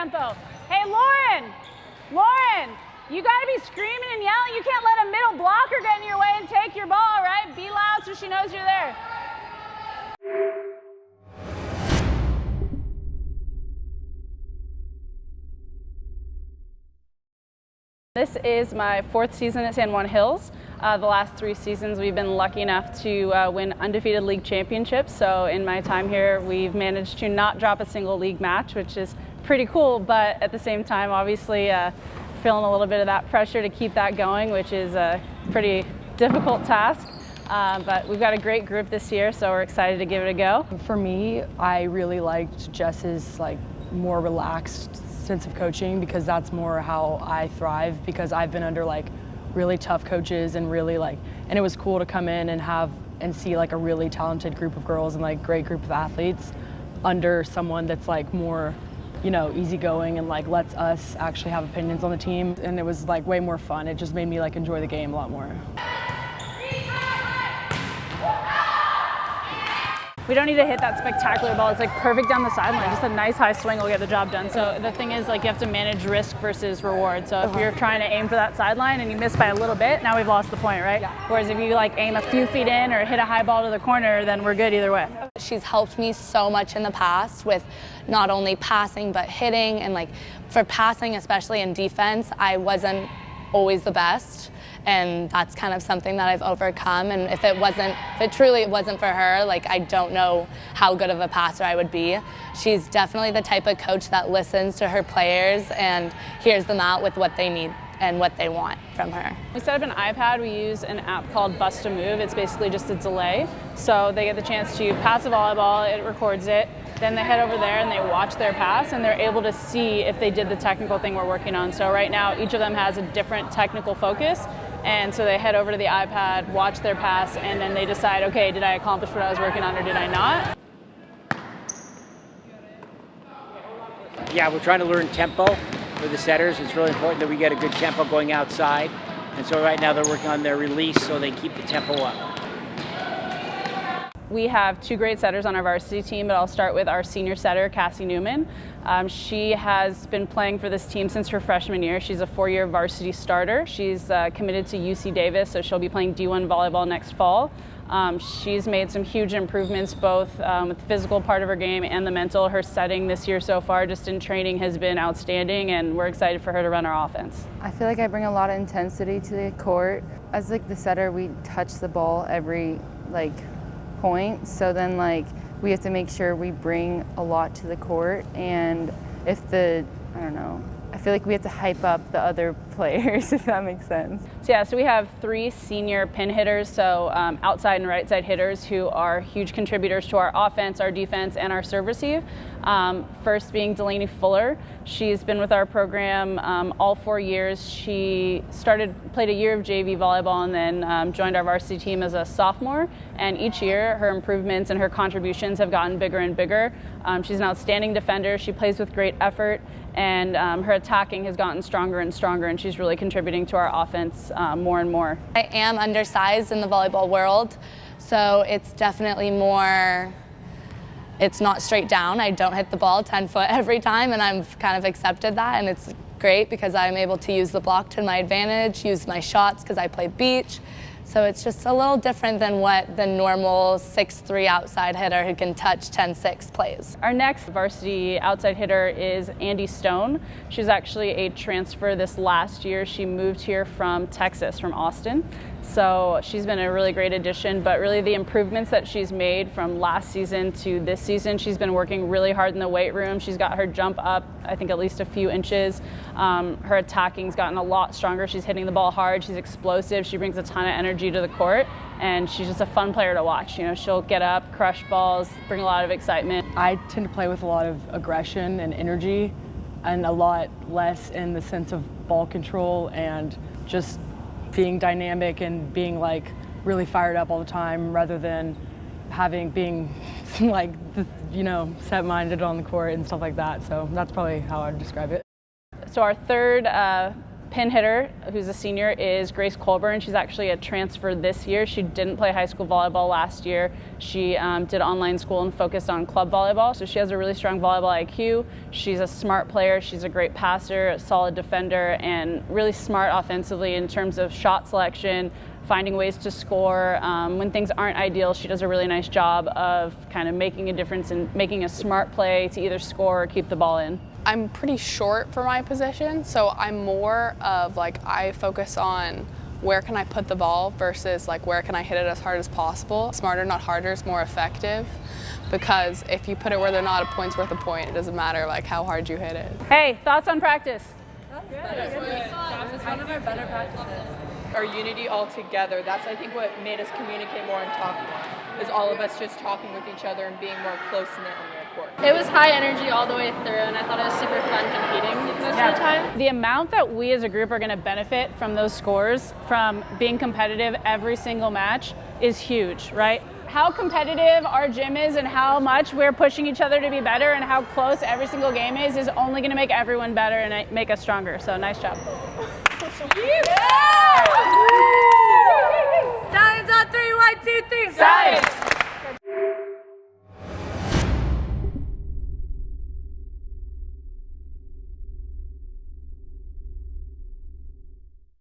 tempo. Hey, Lauren, you gotta be screaming and yelling. You can't let a middle blocker get in your way and take your ball, right? Be loud so she knows you're there. This is my 4th season at Juan Hills. The last 3 seasons we've been lucky enough to win undefeated league championships. So in my time here we've managed to not drop a single league match, which is pretty cool, but at the same time obviously feeling a little bit of that pressure to keep that going, which is a pretty difficult task. But we've got a great group this year, so we're excited to give it a go. For me, I really liked Jess's more relaxed sense of coaching, because that's more how I thrive, because I've been under really tough coaches and really and it was cool to come in and see a really talented group of girls and great group of athletes under someone that's more, easygoing and lets us actually have opinions on the team. And it was way more fun. It just made me enjoy the game a lot more. We don't need to hit that spectacular ball. It's perfect down the sideline. Just a nice high swing will get the job done. So the thing is, you have to manage risk versus reward. So if you're trying to aim for that sideline and you miss by a little bit, now we've lost the point, right? Yeah. Whereas if you aim a few feet in or hit a high ball to the corner, then we're good either way. She's helped me so much in the past with not only passing but hitting, and for passing, especially in defense, I wasn't always the best. And that's kind of something that I've overcome. And if it truly wasn't for her, I don't know how good of a passer I would be. She's definitely the type of coach that listens to her players and hears them out with what they need and what they want from her. We set up an iPad. We use an app called Bust a Move. It's basically just a delay. So they get the chance to pass a volleyball, it records it, then they head over there and they watch their pass, and they're able to see if they did the technical thing we're working on. So right now, each of them has a different technical focus. And so they head over to the iPad, watch their pass, and then they decide, okay, did I accomplish what I was working on or did I not? Yeah, we're trying to learn tempo for the setters. It's really important that we get a good tempo going outside. And so right now they're working on their release so they keep the tempo up. We have 2 great setters on our varsity team, but I'll start with our senior setter, Casi Newman. She has been playing for this team since her freshman year. She's a 4-year varsity starter. She's committed to UC Davis, so she'll be playing D1 volleyball next fall. She's made some huge improvements both with the physical part of her game and the mental. Her setting this year so far, just in training, has been outstanding, and we're excited for her to run our offense. I feel like I bring a lot of intensity to the court. As the setter, we touch the ball every point, so then we have to make sure we bring a lot to the court, and I feel like we have to hype up the other players, if that makes sense. So we have 3 senior pin hitters, so outside and right side hitters who are huge contributors to our offense, our defense, and our serve receive. First being Delaney Fuller. She's been with our program all 4 years. She played a year of JV volleyball and then joined our varsity team as a sophomore. And each year her improvements and her contributions have gotten bigger and bigger. She's an outstanding defender. She plays with great effort, and her attacking has gotten stronger and stronger, and she's really contributing to our offense more and more. I am undersized in the volleyball world, so it's definitely more, it's not straight down. I don't hit the ball 10 foot every time, and I've kind of accepted that, and it's great because I'm able to use the block to my advantage, use my shots because I play beach. So it's just a little different than what the normal 6'3" outside hitter who can touch 10-6 plays. Our next varsity outside hitter is Andy Stone. She's actually a transfer this last year. She moved here from Texas, from Austin. So she's been a really great addition, but really the improvements that she's made from last season to this season, she's been working really hard in the weight room. She's got her jump up, I think, at least a few inches. Her attacking's gotten a lot stronger. She's hitting the ball hard. She's explosive. She brings a ton of energy to the court, and she's just a fun player to watch. She'll get up, crush balls, bring a lot of excitement. I tend to play with a lot of aggression and energy, and a lot less in the sense of ball control and just being dynamic and being really fired up all the time, rather than being set-minded on the court and stuff like that. So that's probably how I'd describe it. So our third pin hitter, who's a senior, is Grace Colburn. She's actually a transfer this year. She didn't play high school volleyball last year. She did online school and focused on club volleyball. So she has a really strong volleyball IQ. She's a smart player. She's a great passer, a solid defender, and really smart offensively in terms of shot selection, finding ways to score. When things aren't ideal, she does a really nice job of kind of making a difference and making a smart play to either score or keep the ball in. I'm pretty short for my position, so I'm more of like, I focus on where can I put the ball versus like where can I hit it as hard as possible. Smarter, not harder, is more effective, because if you put it where they're not, a point's worth a point. It doesn't matter like how hard you hit it. Hey, thoughts on practice? It's one of our better practices. Our unity all together, that's I think what made us communicate more and talk more, is all of us just talking with each other and being more close-knit on the court. It was high energy all the way through, and I thought it was super fun competing most of the time. The amount that we as a group are going to benefit from those scores, from being competitive every single match, is huge, right? How competitive our gym is and how much we're pushing each other to be better and how close every single game is only going to make everyone better and make us stronger. So nice job. Yeah!